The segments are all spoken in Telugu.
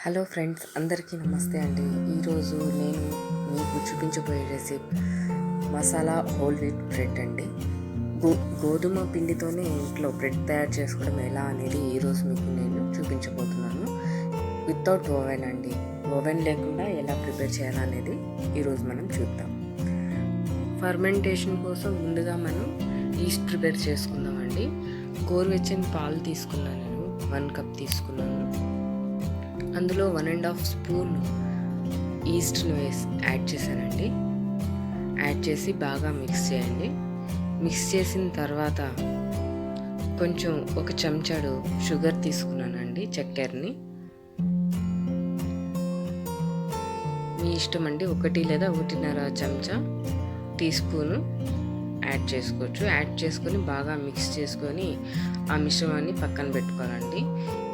హలో ఫ్రెండ్స్, అందరికీ నమస్తే అండి. ఈరోజు నేను మీకు చూపించబోయే recipe masala whole wheat bread అండి. గోధుమ పిండితోనే ఇంట్లో బ్రెడ్ తయారు చేసుకోవడం ఎలా అనేది ఈరోజు మీకు నేను చూపించబోతున్నాను. వితౌట్ ఓవెన్ అండి. ఓవెన్ లేకుండా ఎలా ప్రిపేర్ చేయాలనేది ఈరోజు మనం చూద్దాం. ఫర్మెంటేషన్ కోసం ముందుగా మనం ఈస్ట్ ప్రిపేర్ చేసుకుందామండి. గోరువెచ్చని పాలు తీసుకున్నాను, నేను 1 కప్ తీసుకున్నాను. అందులో 1.5 స్పూన్ ఈస్ట్ని యాడ్ చేశానండి. యాడ్ చేసి బాగా మిక్స్ చేయండి. మిక్స్ చేసిన తర్వాత కొంచెం 1 చెంచాడు షుగర్ తీసుకున్నానండి, చక్కెరని. మీ ఇష్టం అండి, 1 లేదా 1.5 చెంచా టీ స్పూను యాడ్ చేసుకోవచ్చు. యాడ్ చేసుకొని బాగా మిక్స్ చేసుకొని ఆ మిశ్రమాన్ని పక్కన పెట్టుకోవాలండి.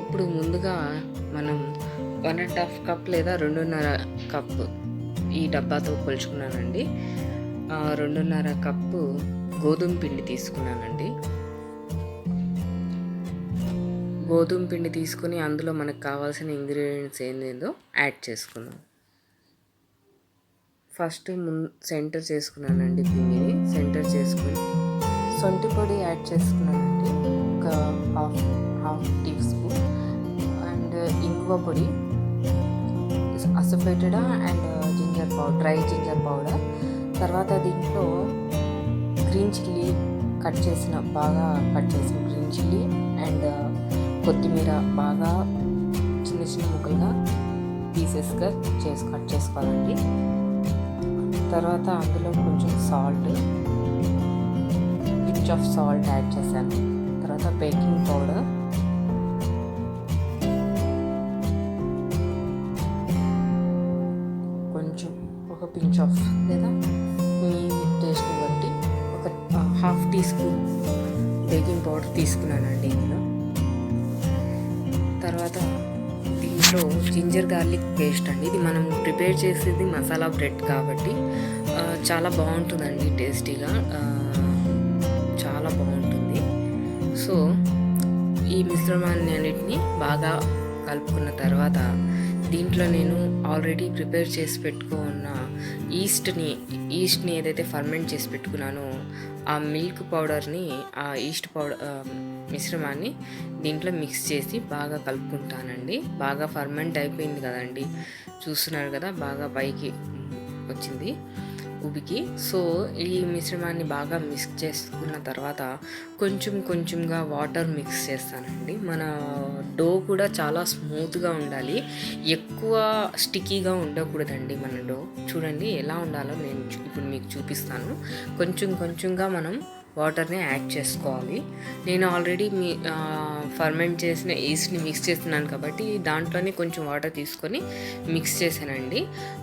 ఇప్పుడు ముందుగా మనం 1.5 కప్ లేదా 2.5 కప్పు ఈ డబ్బాతో కొలుచుకున్నానండి. 2.5 కప్పు గోధుమ పిండి తీసుకున్నానండి. గోధుమ పిండి తీసుకుని అందులో మనకు కావాల్సిన ఇంగ్రీడియంట్స్ ఏందేందో యాడ్ చేసుకుందాం. ఫస్ట్ సెంటర్ చేసుకున్నానండి. పిండిని సెంటర్ చేసుకుని సొంటి పొడి యాడ్ చేసుకున్నానండి, ఒక హాఫ్ టీ స్పూన్. అండ్ ఇంగువ పొడి, asafoetida and ginger powder, dry ginger powder. తర్వాత దీంట్లో గ్రీన్ చిల్లీ బాగా కట్ చేసిన గ్రీన్ చిల్లీ అండ్ కొత్తిమీర బాగా చిన్న చిన్న ముక్కలుగా పీసెస్గా కట్ చేసుకోవాలండి. తర్వాత అందులో కొంచెం పించ్ ఆఫ్ సాల్ట్ యాడ్ చేశాను. తర్వాత బేకింగ్ పౌడర్, కొంచెం ఒక పించ్ ఆఫ్ లేదా మీ టేస్ట్ని బట్టి ఒక half teaspoon baking powder తీసుకున్నానండి ఇందులో. తర్వాత దీంట్లో జింజర్ గార్లిక్ పేస్ట్ అండి. ఇది మనం ప్రిపేర్ చేసేది మసాలా బ్రెడ్ కాబట్టి చాలా బాగుంటుందండి, టేస్టీగా చాలా బాగుంటుంది. సో ఈ మిశ్రమాన్ని అన్నిటిని బాగా కలుపుకున్న తర్వాత దీంట్లో నేను ఆల్రెడీ ప్రిపేర్ చేసి పెట్టుకున్న ఈస్ట్ని ఏదైతే ఫర్మెంట్ చేసి పెట్టుకున్నానో ఆ మిల్క్ పౌడర్ని, ఆ ఈస్ట్ పౌడర్ మిశ్రమాన్ని దీంట్లో మిక్స్ చేసి బాగా కలుపుకుంటానండి. బాగా ఫర్మెంట్ అయిపోయింది కదండి, చూస్తున్నారు కదా, బాగా పైకి వచ్చింది ఉబికి. సో ఈ మిశ్రమాన్ని బాగా మిక్స్ చేసుకున్న తర్వాత కొంచెంగా వాటర్ మిక్స్ చేస్తానండి. మన డో కూడా చాలా స్మూత్గా ఉండాలి, ఎక్కువ స్టిక్కీగా ఉండకూడదండి మన డో. చూడండి ఎలా ఉండాలో నేను ఇప్పుడు మీకు చూపిస్తాను. కొంచెంగా మనం వాటర్ని యాడ్ చేసుకోవాలి. నేను ఆల్రెడీ ఫర్మెంట్ చేసిన ఈస్ట్ని మిక్స్ చేస్తున్నాను కాబట్టి దాంట్లోనే కొంచెం వాటర్ తీసుకొని మిక్స్ చేశానండి.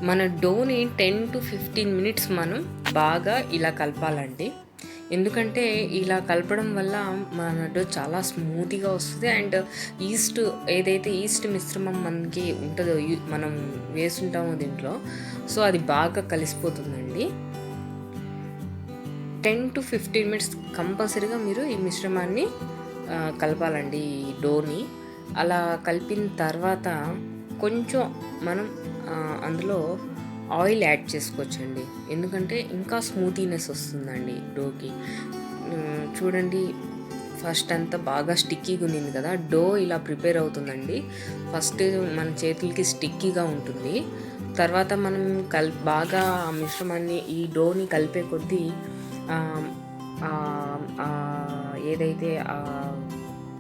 మన డోని 10 to 15 మినిట్స్ మనం బాగా ఇలా కలపాలండి. ఎందుకంటే ఇలా కలపడం వల్ల మన డో చాలా స్మూత్గా వస్తుంది. అండ్ ఏదైతే ఈస్ట్ మిశ్రమం మనకి ఉంటుందో, మనం వేసుంటామో దీంట్లో, సో అది బాగా కలిసిపోతుందండి. 10 to 15 మినిట్స్ కంపల్సరీగా మీరు ఈ మిశ్రమాన్ని కలపాలండి, ఈ డోని. అలా కలిపిన తర్వాత కొంచెం మనం అందులో ఆయిల్ యాడ్ చేసుకోవచ్చండి, ఎందుకంటే ఇంకా స్మూతీనెస్ వస్తుందండి డోకి. చూడండి, ఫస్ట్ అంతా బాగా స్టిక్కీగా ఉన్నింది కదా, డో ఇలా ప్రిపేర్ అవుతుందండి. ఫస్ట్ మన చేతులకి స్టిక్కీగా ఉంటుంది. తర్వాత మనం బాగా ఆ మిశ్రమాన్ని, ఈ డోని కలిపే కొద్దీ ఏదైతే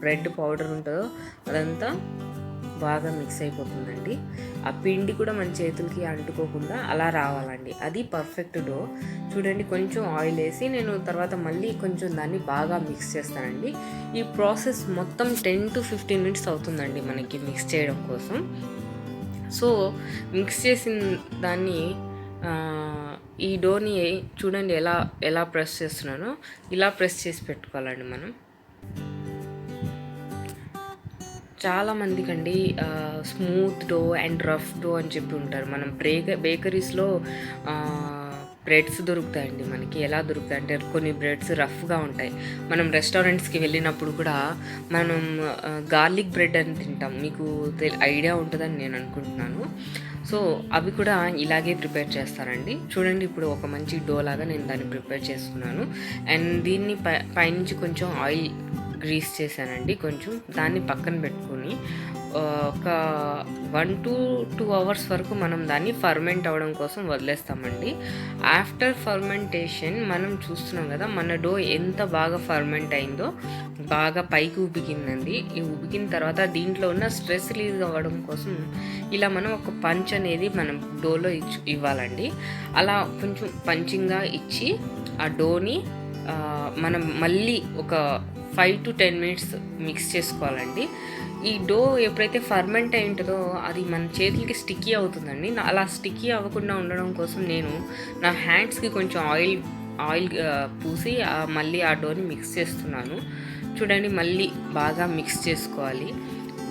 బ్రెడ్ పౌడర్ ఉంటుందో అదంతా బాగా మిక్స్ అయిపోతుందండి. ఆ పిండి కూడా మన చేతులకి అంటుకోకుండా అలా రావాలండి, అది పర్ఫెక్ట్ డో. చూడండి, కొంచెం ఆయిల్ వేసి నేను తర్వాత మళ్ళీ కొంచెం దాన్ని బాగా మిక్స్ చేస్తానండి. ఈ ప్రాసెస్ మొత్తం 10 to 15 మినిట్స్ అవుతుందండి మనకి మిక్స్ చేయడం కోసం. సో మిక్స్ చేసిన దాన్ని, ఈ డోని చూడండి ఎలా ప్రెస్ చేస్తున్నానో, ఇలా ప్రెస్ చేసి పెట్టుకోవాలండి మనం. చాలామందికి అండి smooth dough and rough dough అని చెప్పి ఉంటారు. మనం బేకరీస్లో బ్రెడ్స్ దొరుకుతాయండి మనకి. ఎలా దొరుకుతాయంటే కొన్ని బ్రెడ్స్ రఫ్‌గా ఉంటాయి. మనం రెస్టారెంట్స్‌కి వెళ్ళినప్పుడు కూడా మనం గార్లిక్ బ్రెడ్ అని తింటాం. మీకు ఐడియా ఉంటదని నేను అనుకుంటున్నాను. సో, అవి కూడా ఇలాగే ప్రిపేర్ చేస్తారండి. చూడండి ఇప్పుడు ఒక మంచి డో లాగా నేను దాన్ని ప్రిపేర్ చేసుకున్నాను. అండ్ దీన్ని పైనుంచి కొంచెం ఆయిల్ గ్రీస్ చేశానండి కొంచెం. దాన్ని పక్కన పెట్టుకొని ఒక 1-2 అవర్స్ వరకు మనం దాన్ని ఫర్మెంట్ అవ్వడం కోసం వదిలేస్తామండి. ఆఫ్టర్ ఫర్మెంటేషన్ మనం చూస్తున్నాం కదా మన డో ఎంత బాగా ఫర్మెంట్ అయిందో, బాగా పైకి ఉబికిందండి. ఈ ఉబికిన తర్వాత దీంట్లో ఉన్న స్ట్రెస్ రిలీజ్ అవ్వడం కోసం ఇలా మనం ఒక పంచ్ అనేది మనం డోలో ఇవ్వాలండి. అలా కొంచెం పంచింగ్గా ఇచ్చి ఆ డోని మనం మళ్ళీ ఒక 5-10 మినిట్స్ మిక్స్ చేసుకోవాలండి. ఈ డో ఎప్పుడైతే ఫర్మెంట్ అయి ఉంటుందో అది మన చేతులకి స్టిక్కీ అవుతుందండి. అలా స్టిక్కీ అవ్వకుండా ఉండడం కోసం నేను నా హ్యాండ్స్కి కొంచెం ఆయిల్ పూసి మళ్ళీ ఆ డోని మిక్స్ చేస్తున్నాను. చూడండి మళ్ళీ బాగా మిక్స్ చేసుకోవాలి.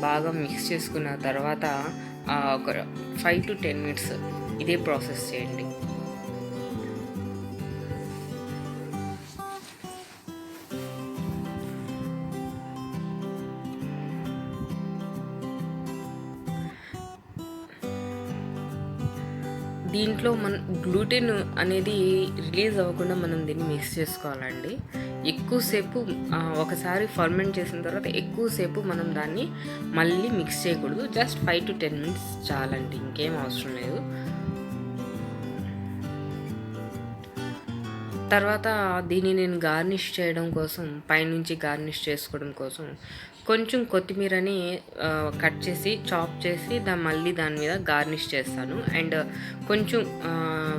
బాగా మిక్స్ చేసుకున్న తర్వాత ఒక 5-10 మినిట్స్ ఇదే ప్రాసెస్ చేయండి. దీంట్లో మన గ్లూటెన్ అనేది రిలీజ్ అవ్వకుండా మనం దీన్ని మిక్స్ చేసుకోవాలండి. ఎక్కువసేపు ఒకసారి ఫర్మెంట్ చేసిన తర్వాత ఎక్కువసేపు మనం దాన్ని మళ్ళీ మిక్స్ చేయకూడదు. జస్ట్ 5-10 మినిట్స్ చాలండి, ఇంకేం అవసరం లేదు. తర్వాత దీన్ని నేను గార్నిష్ చేయడం కోసం, పైనుంచి గార్నిష్ చేసుకోవడం కోసం కొంచెం కొత్తిమీరని కట్ చేసి చాప్ చేసి మళ్ళీ దాని మీద గార్నిష్ చేస్తాను. అండ్ కొంచెం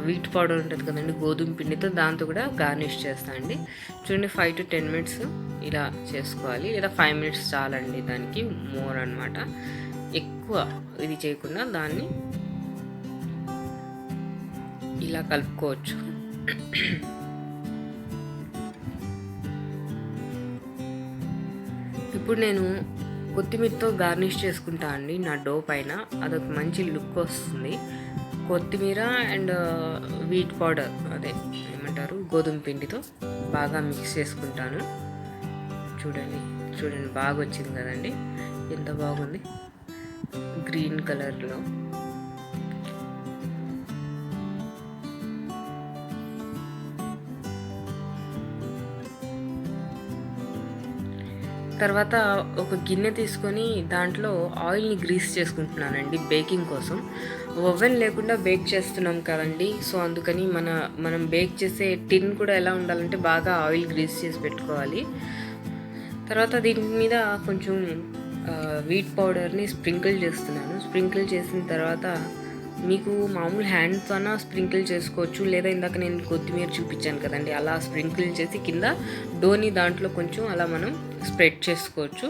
వీట్ పౌడర్ ఉంటుంది కదండి, గోధుమ పిండితో, దాంతో కూడా గార్నిష్ చేస్తాను అండి. చూడండి 5-10 మినిట్స్ ఇలా చేసుకోవాలి, లేదా 5 మినిట్స్ చాలండి, దానికి మోర్ అనమాట. ఎక్కువ ఇది చేయకుండా దాన్ని ఇలా కలుపుకోవచ్చు. ఇప్పుడు నేను కొత్తిమీరతో గార్నిష్ చేసుకుంటా అండి నా డో పైన. అదొక మంచి లుక్ వస్తుంది. కొత్తిమీర అండ్ వీట్ పౌడర్, అదే ఏమంటారు, గోధుమ పిండితో బాగా మిక్స్ చేసుకుంటాను. చూడండి బాగా వచ్చింది కదండి, ఎంత బాగుంది గ్రీన్ కలర్లో. తర్వాత ఒక గిన్నె తీసుకొని దాంట్లో ఆయిల్ని గ్రీస్ చేసుకుంటున్నానండి బేకింగ్ కోసం. ఓవెన్ లేకుండా బేక్ చేస్తున్నాం కదండి, సో అందుకని మనం బేక్ చేసే టిన్ కూడా ఎలా ఉండాలంటే బాగా ఆయిల్ గ్రీస్ చేసి పెట్టుకోవాలి. తర్వాత దీని మీద కొంచెం వీట్ పౌడర్ని స్ప్రింకిల్ చేస్తున్నాను. స్ప్రింకిల్ చేసిన తర్వాత మీకు మామూలు హ్యాండ్తోన స్ప్రింకిల్ చేసుకోవచ్చు, లేదా ఇందాక నేను కొత్తిమీర చూపించాను కదండి, అలా స్ప్రింకిల్ చేసి కింద డోని దాంట్లో కొంచెం అలా మనం స్ప్రెడ్ చేసుకోవచ్చు.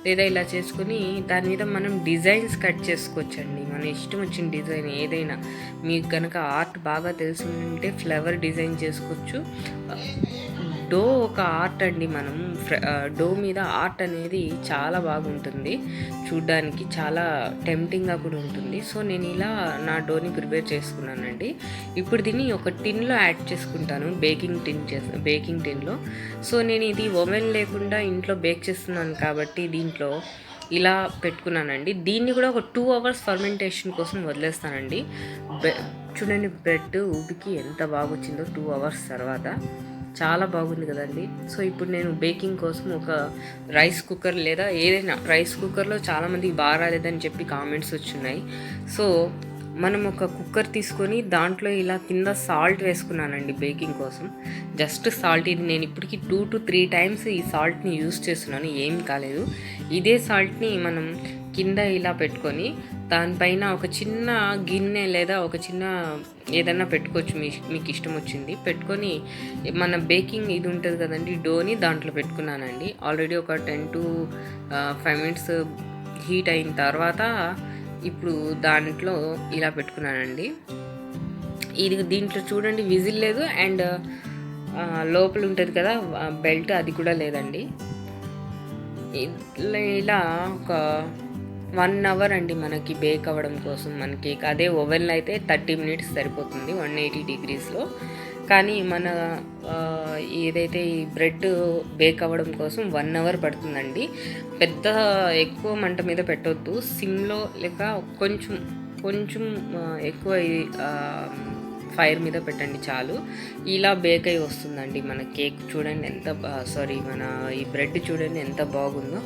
లేదా ఇలా చేసుకొని దాని మీద మనం డిజైన్స్ కట్ చేసుకోవచ్చు అండి. మన ఇష్టం వచ్చిన డిజైన్ ఏదైనా, మీకు కనుక ఆర్ట్ బాగా తెలిసి ఉంటే ఫ్లవర్ డిజైన్ చేసుకోవచ్చు. డో ఒక ఆర్ట్ అండి. మనం డో మీద ఆర్ట్ అనేది చాలా బాగుంటుంది, చూడ్డానికి చాలా టెంప్టింగ్గా కూడా ఉంటుంది. సో నేను ఇలా నా డోని ప్రిపేర్ చేసుకున్నానండి. ఇప్పుడు దీన్ని ఒక టిన్లో యాడ్ చేసుకుంటాను, బేకింగ్ టిన్లో. సో నేను ఇది ఓవెన్ లేకుండా ఇంట్లో బేక్ చేస్తున్నాను కాబట్టి దీంట్లో ఇలా పెట్టుకున్నానండి. దీన్ని కూడా ఒక 2 అవర్స్ ఫర్మెంటేషన్ కోసం వదిలేస్తానండి. చూడండి బ్రెడ్ ఉడికి ఎంత బాగా వచ్చిందో 2 అవర్స్ తర్వాత. చాలా బాగుంది కదండి. సో ఇప్పుడు నేను బేకింగ్ కోసం ఒక రైస్ కుక్కర్, లేదా ఏదైనా రైస్ కుక్కర్లో చాలామందికి బాగా రాలేదని చెప్పి కామెంట్స్ వచ్చున్నాయి. సో మనం ఒక కుక్కర్ తీసుకొని దాంట్లో ఇలా కింద సాల్ట్ వేసుకున్నానండి బేకింగ్ కోసం. జస్ట్ సాల్ట్, ఇది నేను ఇప్పటికి 2-3 టైమ్స్ ఈ సాల్ట్ని యూజ్ చేస్తున్నాను, ఏం కాలేదు. ఇదే సాల్ట్ని మనం కింద ఇలా పెట్టుకొని దానిపైన ఒక చిన్న గిన్నె లేదా ఒక చిన్న ఏదన్నా పెట్టుకోవచ్చు, మీకు ఇష్టం వచ్చింది పెట్టుకొని మన బేకింగ్ ఇది ఉంటుంది కదండి, డోని దాంట్లో పెట్టుకున్నానండి. ఆల్రెడీ ఒక 10-5 మినిట్స్ హీట్ అయిన తర్వాత ఇప్పుడు దాంట్లో ఇలా పెట్టుకున్నానండి. దీంట్లో చూడండి విజిల్ లేదు, అండ్ లోపల ఉంటుంది కదా బెల్ట్, అది కూడా లేదండి. ఇలా ఒక 1 అవర్ అండి మనకి బేక్ అవ్వడం కోసం మన కేక్. అదే ఓవెన్లో అయితే 30 మినిట్స్ సరిపోతుంది 180 డిగ్రీస్లో. కానీ మన ఏదైతే ఈ బ్రెడ్ బేక్ అవ్వడం కోసం 1 అవర్ పడుతుందండి. పెద్ద ఎక్కువ మంట మీద పెట్టొద్దు. సిమ్‌లో లేక కొంచెం కొంచెం ఎక్కువ ఫైర్ మీద పెట్టండి చాలు. ఇలా బేక్ అయ్యి వస్తుందండి మన కేక్. చూడండి ఎంత మన ఈ బ్రెడ్ చూడండి ఎంత బాగుందో.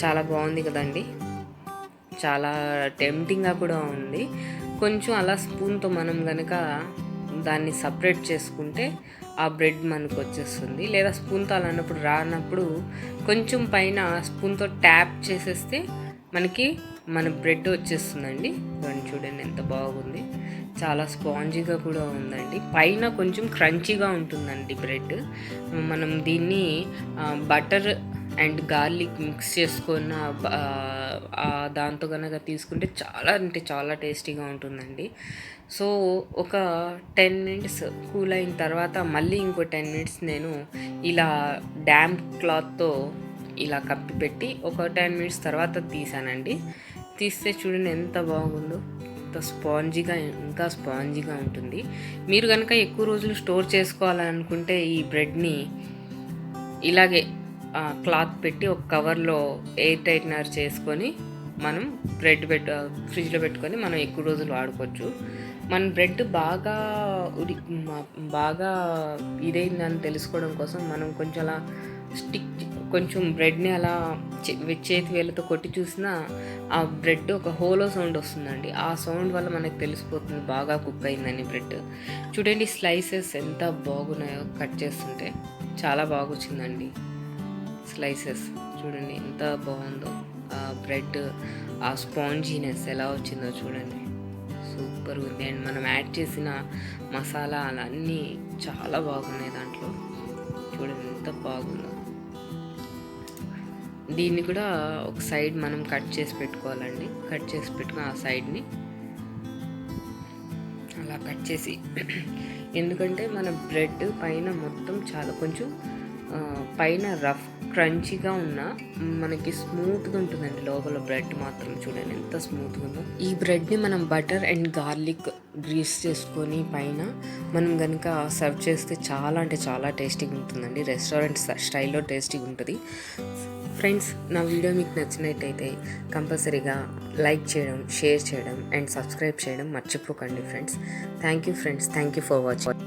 చాలా బాగుంది కదండి. చాలా టెంప్టింగ్గా కూడా ఉంది. కొంచెం అలా స్పూన్తో మనం కనుక దాన్ని సపరేట్ చేసుకుంటే ఆ బ్రెడ్ మనకు వచ్చేస్తుంది. లేదా స్పూన్తో అలా అన్నప్పుడు రానప్పుడు కొంచెం పైన స్పూన్తో ట్యాప్ చేసేస్తే మనకి మన బ్రెడ్ వచ్చేస్తుందండి. దాన్ని చూడండి ఎంత బాగుంది. చాలా స్పాంజీగా కూడా ఉందండి. పైన కొంచెం క్రంచీగా ఉంటుందండి బ్రెడ్. మనం దీన్ని బటర్ అండ్ గార్లిక్ మిక్స్ చేసుకున్న దాంతో కనుక తీసుకుంటే చాలా అంటే చాలా టేస్టీగా ఉంటుందండి. సో ఒక 10 మినిట్స్ కూల్ అయిన తర్వాత మళ్ళీ ఇంకో 10 మినిట్స్ నేను ఇలా డ్యాంప్ క్లాత్తో ఇలా కప్పి పెట్టి ఒక 10 మినిట్స్ తర్వాత తీసానండి. తీస్తే చూడండి ఎంత బాగుందో. ఎంత స్పాంజీగా, ఇంకా స్పాంజీగా ఉంటుంది. మీరు కనుక ఎక్కువ రోజులు స్టోర్ చేసుకోవాలనుకుంటే ఈ బ్రెడ్ని ఇలాగే క్లాత్ పెట్టి ఒక కవర్లో ఎయిర్ టైట్నర్ చేసుకొని మనం ఫ్రిడ్జ్లో పెట్టుకొని మనం ఎక్కువ రోజులు వాడుకోవచ్చు. మన బ్రెడ్ బాగా ఇదైందని తెలుసుకోవడం కోసం మనం కొంచెం అలా కొంచెం బ్రెడ్ని అలా చేతి వేళ్ళతో కొట్టి చూసినా ఆ బ్రెడ్ ఒక హోలో సౌండ్ వస్తుందండి. ఆ సౌండ్ వల్ల మనకు తెలిసిపోతుంది బాగా కుక్ అయిందని బ్రెడ్. చూడండి స్లైసెస్ ఎంత బాగున్నాయో కట్ చేస్తుంటే. చాలా బాగా వచ్చిందండి స్లైసెస్. చూడండి ఎంత బాగుందో. ఆ బ్రెడ్ ఆ స్పాంజీనెస్ ఎలా వచ్చిందో చూడండి. సూపర్ ఉంది. అండ్ మనం యాడ్ చేసిన మసాలా అలా అన్నీ చాలా బాగున్నాయి దాంట్లో. చూడండి ఎంత బాగుందో. దీన్ని కూడా ఒక సైడ్ మనం కట్ చేసి పెట్టుకోవాలండి. కట్ చేసి పెట్టుకుని ఆ సైడ్ని అలా కట్ చేసి ఎందుకంటే మన బ్రెడ్ పైన మొత్తం చాలా కొంచెం పైన రఫ్ క్రంచీగా ఉన్న మనకి స్మూత్గా ఉంటుందండి. లోపల బ్రెడ్ మాత్రం చూడండి ఎంత స్మూత్గా ఉందో. ఈ బ్రెడ్ని మనం బటర్ అండ్ గార్లిక్ గ్రీస్ చేసుకొని పైన మనం కనుక సర్వ్ చేస్తే చాలా అంటే చాలా టేస్టీగా ఉంటుందండి. రెస్టారెంట్ స్టైల్లో టేస్టీగా ఉంటుంది. ఫ్రెండ్స్, నా వీడియో మీకు నచ్చినట్టయితే కంపల్సరీగా లైక్ చేయడం, షేర్ చేయడం అండ్ సబ్స్క్రైబ్ చేయడం మర్చిపోకండి friends. Thank you friends. Thank you for watching.